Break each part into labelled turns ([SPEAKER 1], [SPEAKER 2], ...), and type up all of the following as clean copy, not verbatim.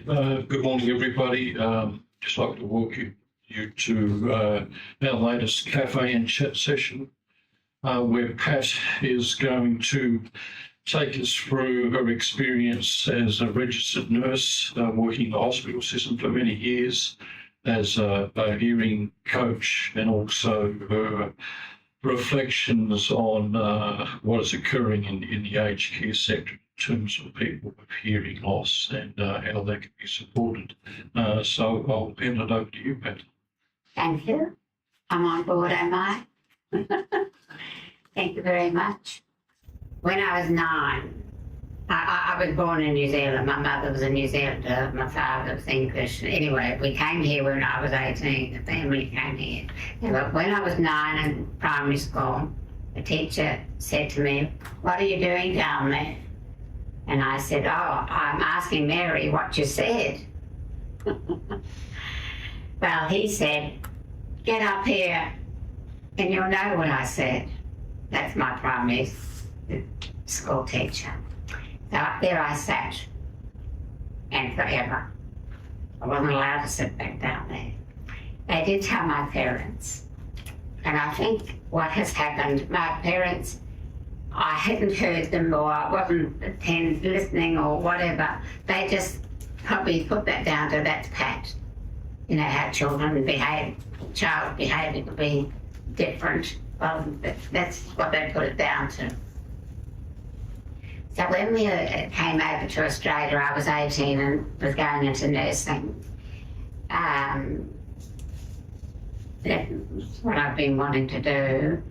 [SPEAKER 1] Good morning, everybody. Just like to welcome you to our latest Café and Chat session, where Pat is going to take us through her experience as a registered nurse, working in the hospital system for many years as a hearing coach, and also her reflections on what is occurring in the aged care sector in terms of people with hearing loss and how they can be supported. So I'll hand it over to you, Pat.
[SPEAKER 2] Thank you. I'm on board, am I? Thank you very much. When I was 9, I was born in New Zealand. My mother was a New Zealander, my father was English. Anyway, we came here when I was 18, the family came here. But when I was 9 in primary school, the teacher said to me, "What are you doing down there?" And I said, "Oh, I'm asking Mary what you said." Well, he said, "Get up here and you'll know what I said." That's my primary school teacher. So up there I sat, and forever. I wasn't allowed to sit back down there. They did tell my parents, and I think what has happened, my parents, I hadn't heard them, or I wasn't listening or whatever. They just probably put that down to that's Pat. You know, how children behave, child behaviour could be different. Well, that's what they put it down to. So when we came over to Australia, I was 18 and was going into nursing. That's what I've been wanting to do.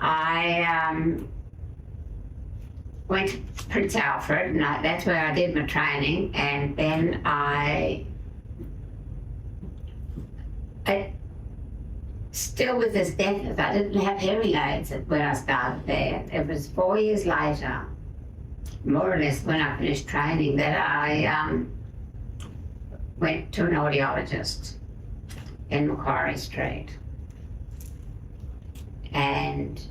[SPEAKER 2] I went to Prince Alfred, and that's where I did my training, and then still with this deafness, I didn't have hearing aids when I started there. It was 4 years later, more or less when I finished training, that I went to an audiologist in Macquarie Street. And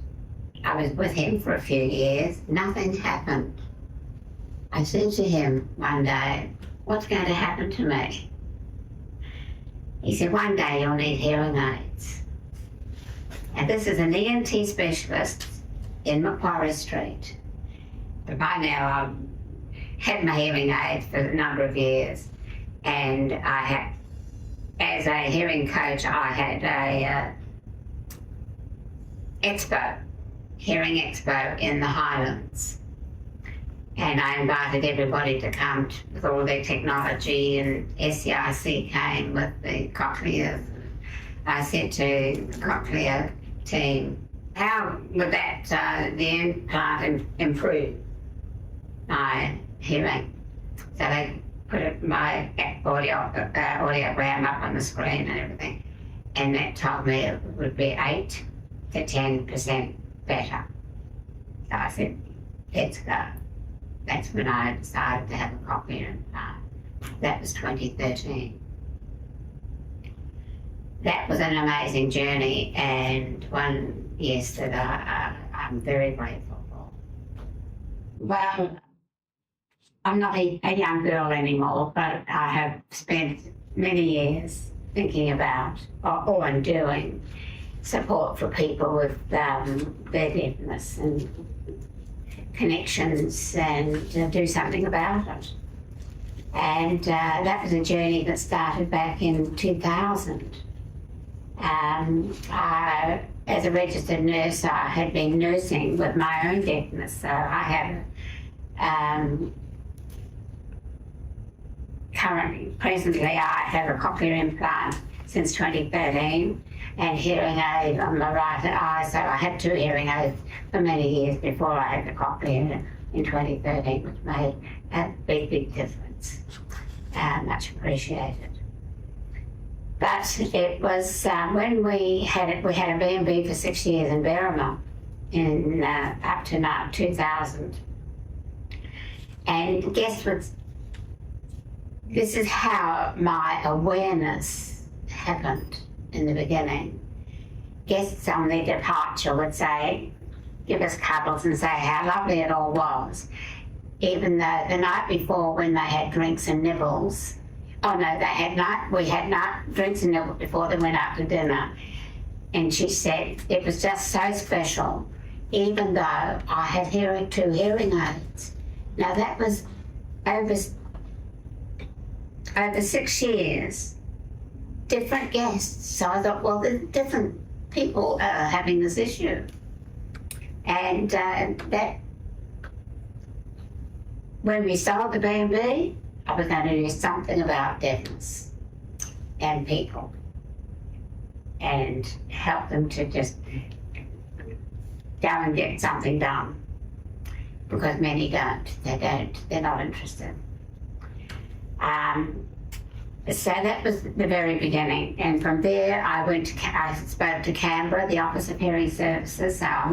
[SPEAKER 2] I was with him for a few years. Nothing happened. I said to him one day, "What's going to happen to me?" He said, "One day you'll need hearing aids." And this is an ENT specialist in Macquarie Street. But by now I've had my hearing aids for a number of years. And I had, as a hearing coach, I had a hearing expo in the Highlands. And I invited everybody to come with all their technology, and SCIC came with the cochlear. I said to the cochlear team, "How would that, the implant improve my hearing?" So they put my audiogram up on the screen and everything, and that told me it would be 8 to 10% better. So I said, "Let's go." That's when I decided to have a cochlear implant. That was 2013. That was an amazing journey, and one, yes, that I'm very grateful for. Well, I'm not a young girl anymore, but I have spent many years thinking about or doing support for people with their deafness and connections, and do something about it. And that was a journey that started back in 2000. As a registered nurse, I had been nursing with my own deafness, so I have presently I have a cochlear implant since 2013 and hearing aid on my right eye, so I had 2 hearing aids for many years before I had the cochlear in 2013, which made a big difference. Much appreciated. But it was when we had a B&B for 6 years in Berrima in up to 2000. And guess what? This is how my awareness happened in the beginning. Guests on their departure would say, give us cuddles and say how lovely it all was. even though the night before when they had drinks and nibbles, we had drinks and nibbles before they went out to dinner. And she said it was just so special, even though I had two hearing aids. Now that was over 6 years, different guests. So I thought, well, the different people are having this issue. And that when we sold the B&B, I was going to do something about deafness and people and help them to just go and get something done, because many don't. They're not interested. So that was the very beginning, and from there I spoke to Canberra, the Office of Hearing Services. So I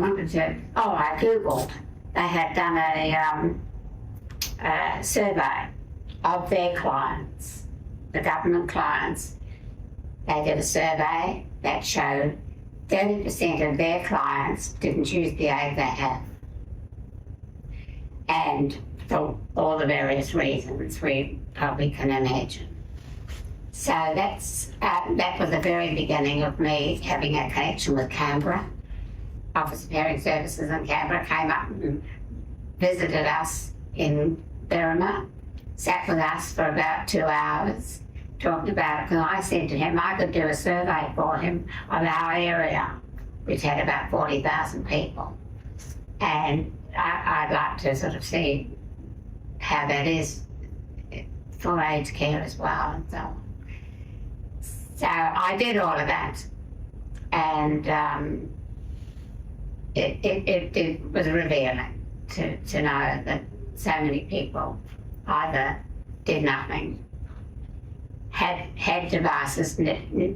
[SPEAKER 2] Googled. They had done a survey of their clients, the government clients. They did a survey that showed 30% of their clients didn't use the aid they have, and for all the various reasons we probably can imagine. So that was the very beginning of me having a connection with Canberra. Office of Hearing Services in Canberra came up and visited us in Berrima, sat with us for about 2 hours, talking about it, because I said to him I could do a survey for him of our area, which had about 40,000 people. And I'd like to sort of see how that is for aged care as well and so on. So I did all of that, and it was revealing to know that so many people either did nothing, had devices,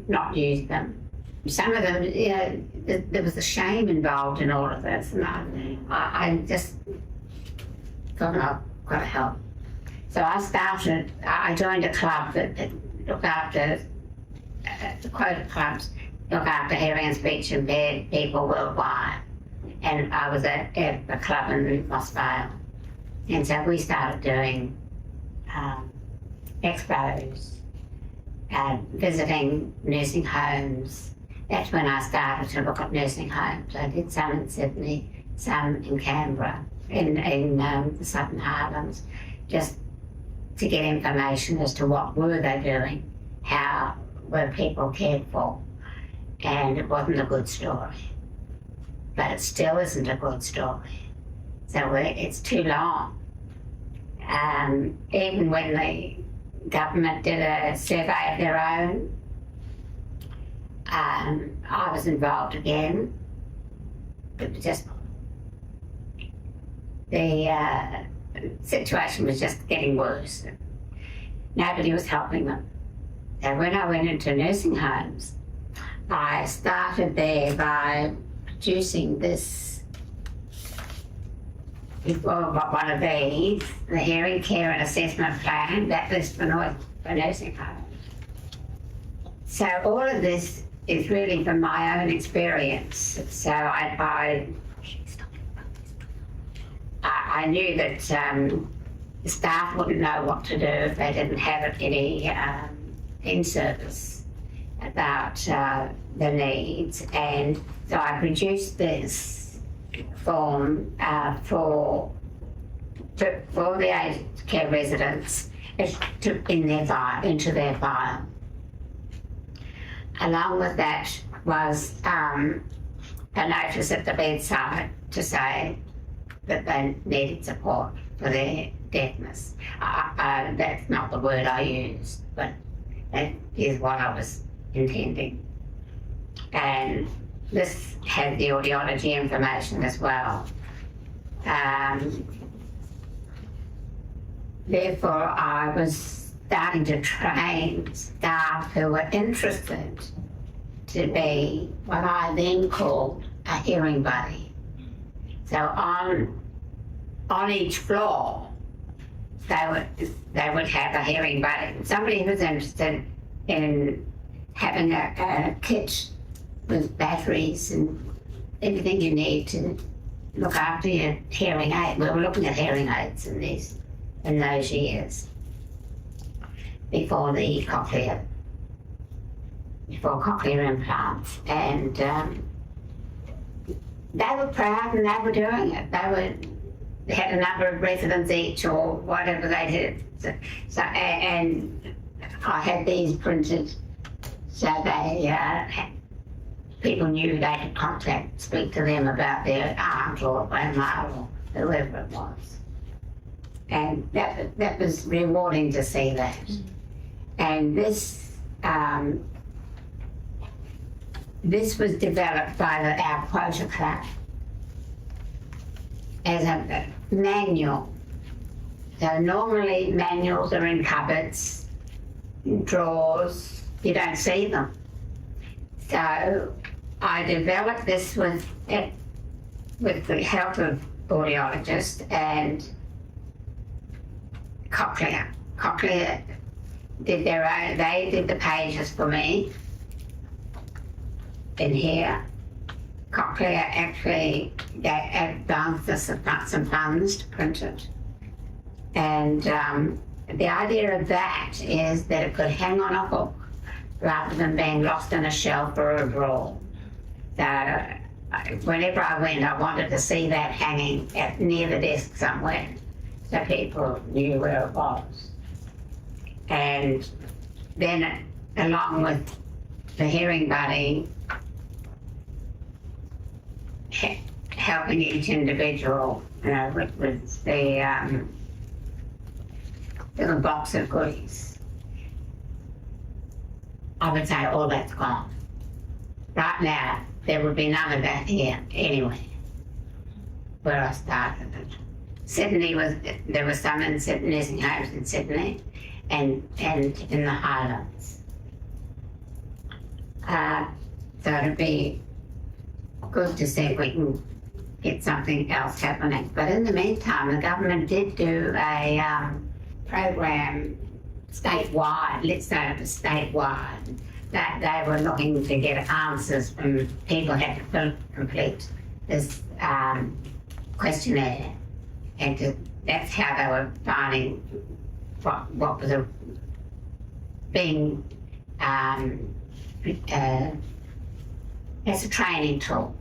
[SPEAKER 2] not used them. Some of them, there was a shame involved in all of this, and I just thought, I've got to help. So I joined a club that looked after, the quota clubs look after hearing and speech impaired people worldwide. And I was at a club in Moss Vale. And so we started doing expos, visiting nursing homes. That's when I started to look at nursing homes. I did some in Sydney, some in Canberra, in the Southern Highlands, just to get information as to what were they doing, how were people cared for. And it wasn't a good story. But it still isn't a good story. So it's too long. Even when the government did a survey of their own, I was involved again. It was just, the situation was just getting worse. Nobody was helping them. And when I went into nursing homes, I started there by producing this, one of these, the Hearing Care and Assessment Plan, that was for nursing homes. So all of this is really from my own experience. So I knew that the staff wouldn't know what to do if they didn't have any in-service about the needs, and so I produced this form for the aged care residents into their file. Along with that was a notice at the bedside to say that they needed support for their deafness. That's not the word I used, but that is what I was intending. And this had the audiology information as well. Therefore, I was starting to train staff who were interested to be what I then called a hearing buddy. So on each floor, they would have a hearing buddy. Somebody who's interested in having a kit with batteries and everything you need to look after your hearing aid. We were looking at hearing aids in those years before cochlear implants, and they were proud and they were doing it. They had a number of residents each or whatever they did. So and I had these printed so they people knew they could speak to them about their aunt or grandma or whoever it was. And that was rewarding to see that. And this was developed by our quota club as a manual. So normally manuals are in cupboards, drawers, you don't see them. So I developed this with the help of audiologists and Cochlear. Cochlear did their own, they did the pages for me in here. Cochlear actually advanced us some funds to print it. And the idea of that is that it could hang on a hook rather than being lost in a shelf or a drawer. So whenever I went, I wanted to see that hanging near the desk somewhere so people knew where it was. And then along with the hearing buddy, helping each individual, with the little box of goodies. I would say all that's gone. Right now, there would be none of that here anyway, where I started it. Sydney there was some in nursing homes in Sydney and in the Highlands. So it'd be good to see if we can get something else happening. But in the meantime, the government did do a program statewide, let's say it was statewide, that they were looking to get answers from people who had to complete this questionnaire. And that's how they were finding what was being as a training tool.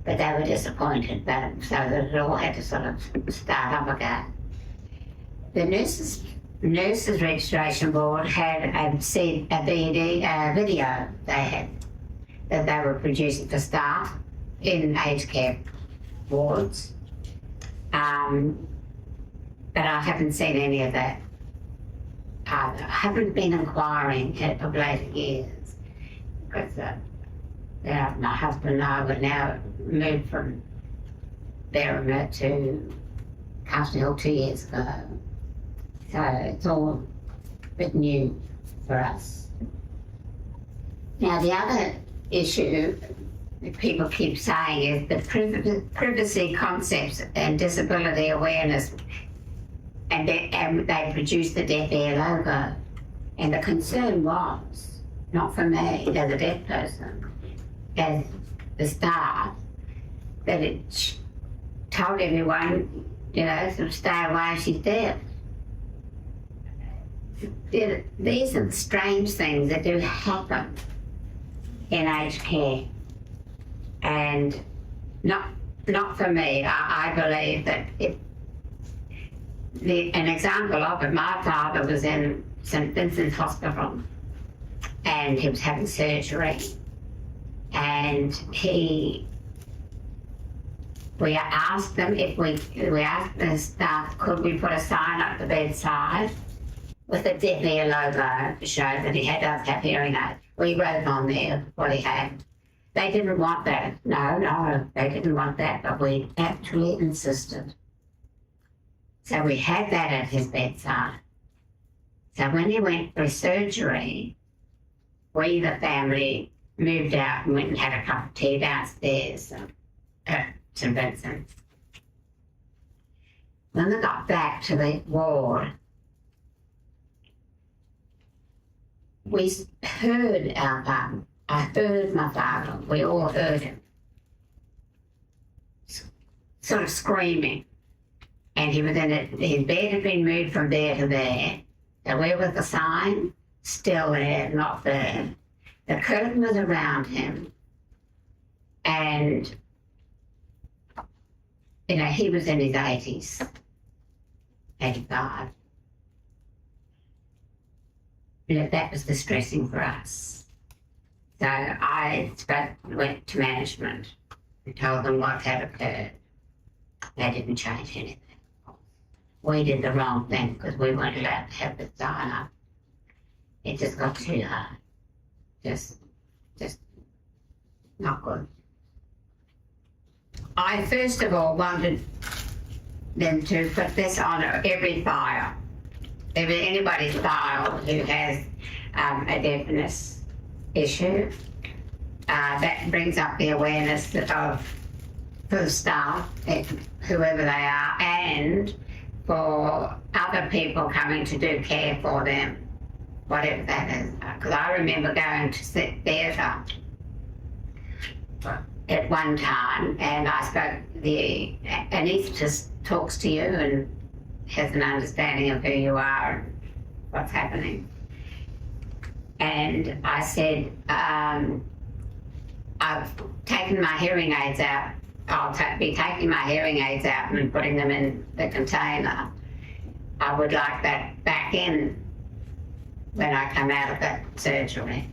[SPEAKER 2] But they were disappointed, so that it all had to sort of start up again. The Nurses Registration Board had a video they had that they were producing for staff in aged care wards. But I haven't seen any of that either. I haven't been inquiring of later years because my husband and I were now moved from Berrimah to Castle Hill 2 years ago. So it's all a bit new for us. Now the other issue that people keep saying is the privacy concepts and disability awareness, and they produced the deaf ear logo. And the concern was, not for me as a deaf person, as the staff, that it told everyone, sort of stay away, she's deaf. These are the strange things that do happen in aged care. And not for me. I believe that an example of it, my father was in St Vincent's Hospital and he was having surgery, and we asked them we asked the staff, could we put a sign up the bedside with a deaf ear logo to show that he does have hearing aids. We wrote on there what he had. They didn't want that. No, they didn't want that, but we actually insisted. So we had that at his bedside. So when he went for surgery, we, the family, moved out and went and had a cup of tea downstairs at St Vincent's. When they got back to the ward, we heard our father. I heard my father. We all heard him. sort of screaming. And he was in it, his bed had been moved from there to there. So where was the sign? Still there, not there. The curtain was around him. And, you know, he was in his 80s, 85. You know, that was distressing for us. So I went to management and told them what had occurred. They didn't change anything. We did the wrong thing because we weren't allowed to have the sign up. It just got too hard. Just not good. I first of all wanted them to put this on every file. If anybody's file who has a deafness issue, that brings up the awareness of for the staff, whoever they are, and for other people coming to do care for them, whatever that is. Because I remember going to theatre at one time, and I spoke, the anaesthetist talks to you and has an understanding of who you are and what's happening. And I said, I've taken my hearing aids out. I'll be taking my hearing aids out and putting them in the container. I would like that back in when I come out of that surgery,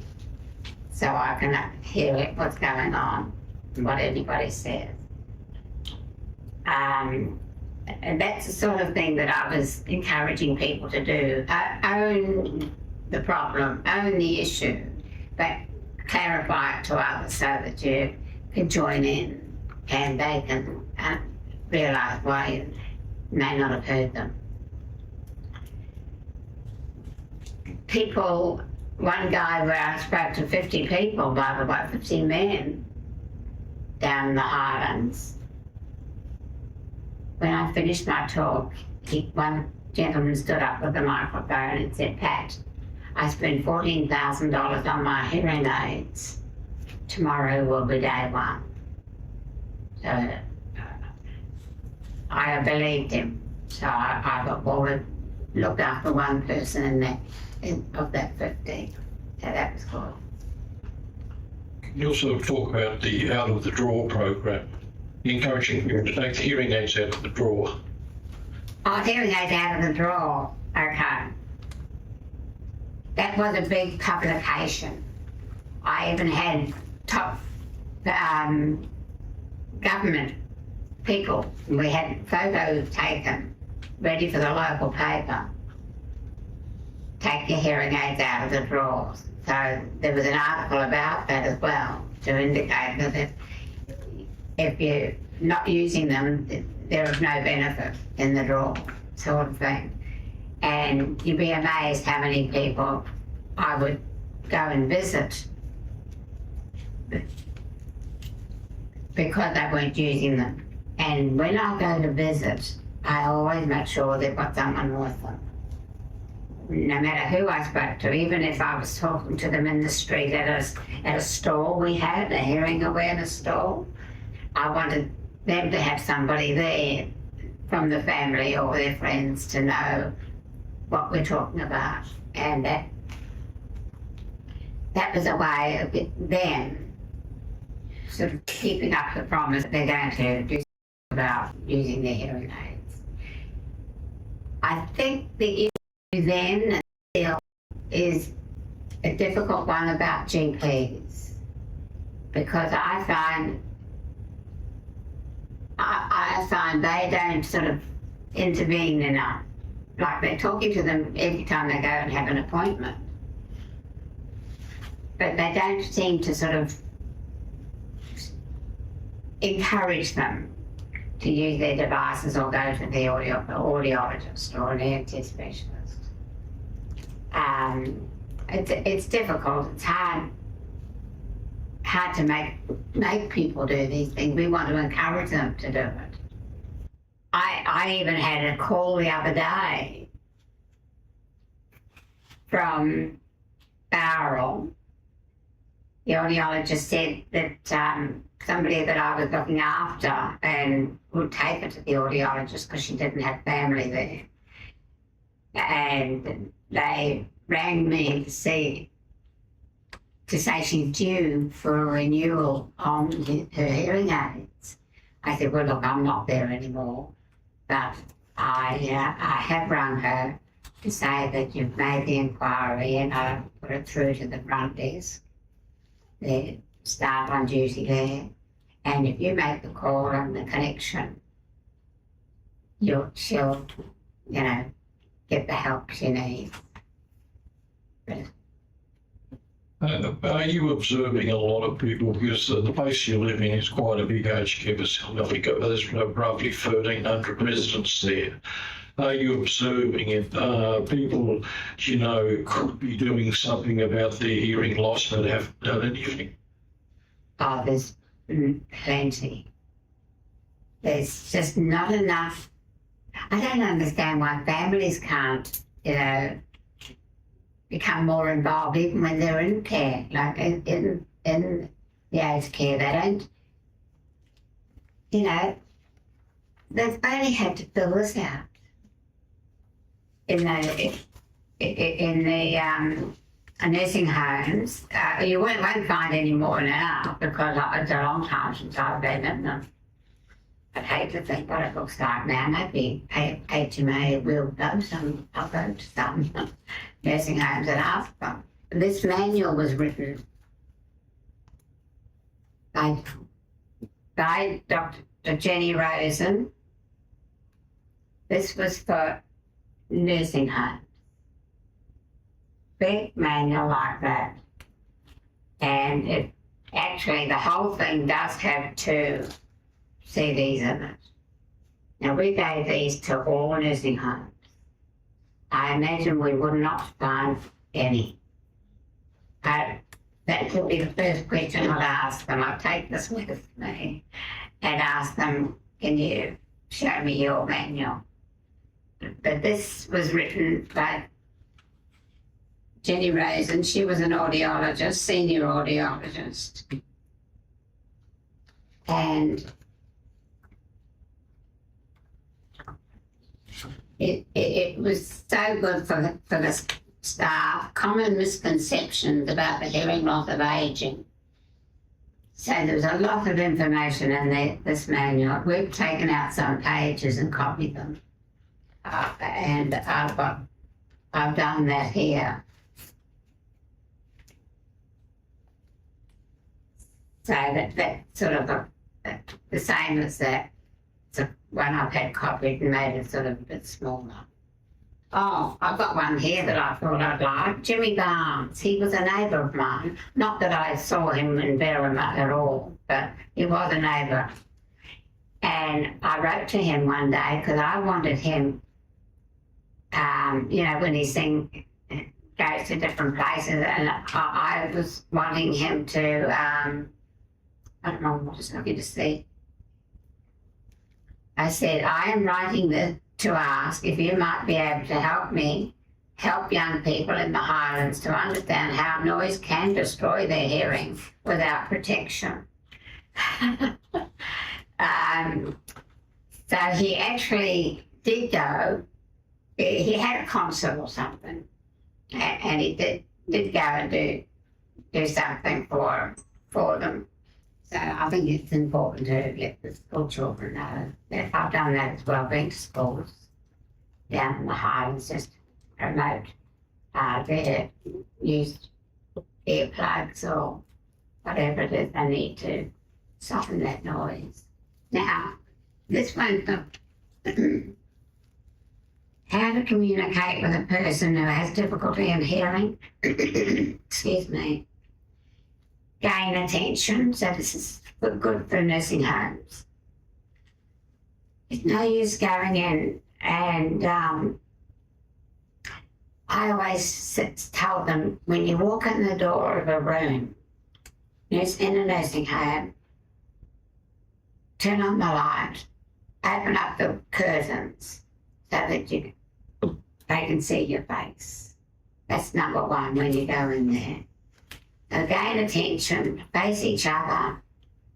[SPEAKER 2] so I can hear what's going on and what anybody says. And that's the sort of thing that I was encouraging people to do. Own the problem, own the issue, but clarify it to others so that you can join in and they can realise why you may not have heard them. People, one guy where I spoke to 50 people, by the way, 50 men down in the Highlands. When I finished my talk, one gentleman stood up with a microphone and said, "Pat, I spent $14,000 on my hearing aids. Tomorrow will be day one." So I believed him. So I got forward, looked after one person of that 50. So that was good.
[SPEAKER 1] You also talk about the out of the drawer program, encouraging people to take the hearing aids out of the drawer.
[SPEAKER 2] Oh, hearing aids out of the drawer. Okay. That was a big publication. I even had top government people. We had photos taken, ready for the local paper. Take your hearing aids out of the drawers. So there was an article about that as well to indicate that if you're not using them, there is no benefit in the drawer, sort of thing. And you'd be amazed how many people I would go and visit because they weren't using them. And when I go to visit, I always make sure they've got someone with them. No matter who I spoke to, even if I was talking to them in the street at a store we had, a hearing awareness store, I wanted them to have somebody there from the family or their friends to know what we're talking about. And that was a way of them sort of keeping up the promise that they're going to do about using their hearing aids. I think the issue then and still is a difficult one about GPs, because I find they don't sort of intervene enough. Like they're talking to them every time they go and have an appointment, but they don't seem to sort of encourage them to use their devices or go to the audiologist or an ENT specialist. It's difficult. It's hard to make people do these things. We want to encourage them to do it. I even had a call the other day from Bowral, the audiologist said that somebody that I was looking after and would take her to the audiologist because she didn't have family there. And they rang me to say she's due for a renewal on her hearing aids. I said, well, look, I'm not there anymore, but I have rung her to say that you've made the inquiry, and I put it through to the front desk, the staff on duty there, and if you make the call on the connection, she'll, get the help she needs. But,
[SPEAKER 1] Are you observing a lot of people, because the place you live in is quite a big aged care facility, there's roughly 1,300 residents there. Are you observing if people, could be doing something about their hearing loss but haven't done anything?
[SPEAKER 2] oh, there's plenty. There's just not enough. I don't understand why families can't, become more involved even when they're in care. Like in the aged care, they don't, they've only had to fill this out in the nursing homes. You won't find any more now because it's a long time since I've been in them. I'd hate to think what it looks like now. Maybe HMA will go some. I'll go to some nursing homes and ask them. This manual was written by Dr. Jenny Rosen. This was for nursing homes. Big manual like that. And it actually, the whole thing does have 2 CDs in it. Now, we gave these to all nursing homes. I imagine we would not find any. That would be the first question I'd ask them. I'd take this with me and ask them, can you show me your manual? But this was written by Jenny Rosen. She was an audiologist, senior audiologist. And it was so good for the staff. Common misconceptions about the hearing loss of ageing. So there was a lot of information in this manual. We've taken out some pages and copied them. And I've done that here. So that's sort of the same as that. The one I've had copied and made it sort of a bit smaller. Oh, I've got one here that I thought I'd like. Jimmy Barnes. He was a neighbour of mine. Not that I saw him in Berrima at all, but he was a neighbour. And I wrote to him one day because I wanted him, when he goes to different places, and I was wanting him to, I don't know, I'm just looking to see. I said, I am writing this to ask if you might be able to help me help young people in the Highlands to understand how noise can destroy their hearing without protection. So he actually did go. He had a concert or something, and he did go and do something for them. So I think it's important to let the school children know that I've done that as well, been to schools down in the Highlands, just promote their used earplugs or whatever it is they need to soften that noise. Now, this one's how to communicate with a person who has difficulty in hearing. Excuse me. Gain attention, so this is good for nursing homes. It's no use going in and I always tell them when you walk in the door of a room in a nursing home, turn on the light, open up the curtains so that they can see your face. That's number one when you go in there. So gain attention, face each other,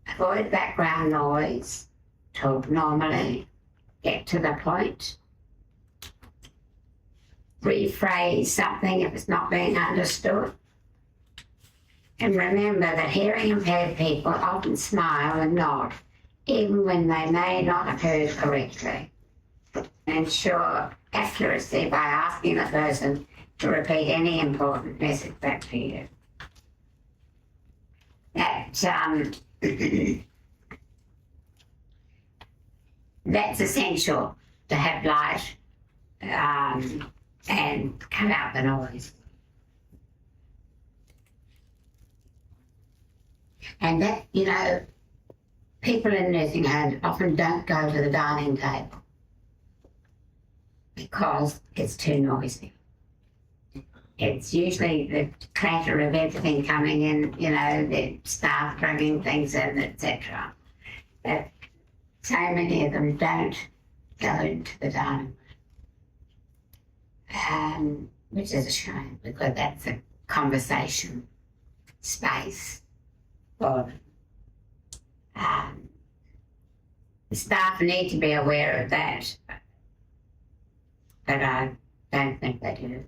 [SPEAKER 2] avoid background noise, talk normally, get to the point, rephrase something if it's not being understood. And remember that hearing impaired people often smile and nod, even when they may not have heard correctly. Ensure accuracy by asking the person to repeat any important message back to you. That's essential to have light and cut out the noise. And that, you know, people in nursing homes often don't go to the dining table because it's too noisy. It's usually the clatter of everything coming in, you know, the staff bringing things in, etc. But so many of them don't go into the dining room, which is a shame because that's a conversation space for them. The staff need to be aware of that, but I don't think they do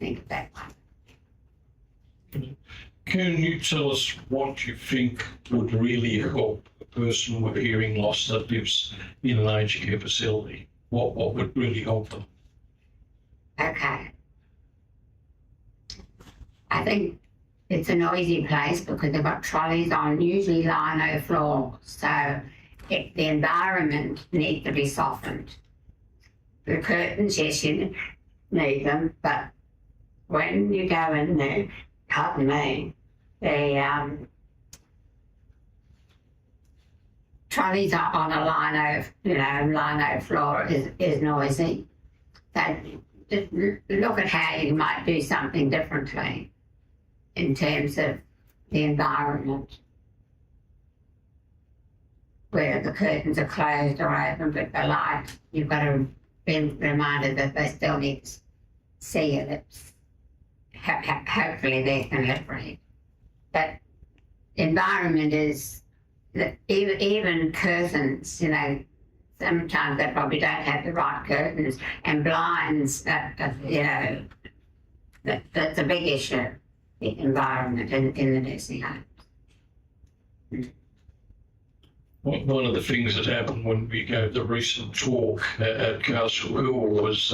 [SPEAKER 2] think of that one.
[SPEAKER 1] Can you tell us what you think would really help a person with hearing loss that lives in an aged care facility? What would really help them?
[SPEAKER 2] Okay. I think it's a noisy place because they've got trolleys on, usually lino floors, so the environment needs to be softened. The curtains, yes, you need them, but when you go in there, pardon me, the trolleys are on a lino, lino floor is noisy. So just look at how you might do something differently in terms of the environment, where the curtains are closed or open, but the light, you've got to be reminded that they still need to see your lips. Hopefully they can lip read. But environment is, even curtains, you know, sometimes they probably don't have the right curtains, and blinds, you know, that's a big issue, the environment in the nursing home.
[SPEAKER 1] One of the things that happened when we gave the recent talk at Castle Hill was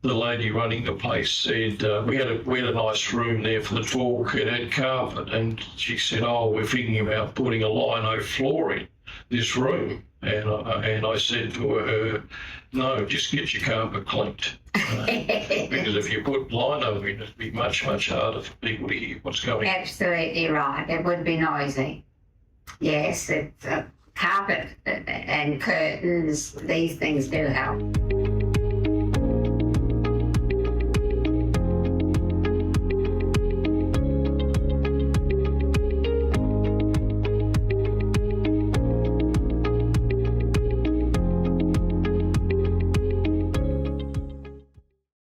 [SPEAKER 1] the lady running the place said, we had a nice room there for the talk, it had carpet, and she said, oh, we're thinking about putting a lino floor in this room. And I said to her, no, just get your carpet cleaned. Because if you put lino in, it'd be much, much harder for people to hear what's going on.
[SPEAKER 2] Absolutely right, it would be noisy. Yes, it's carpet and curtains, these things do help.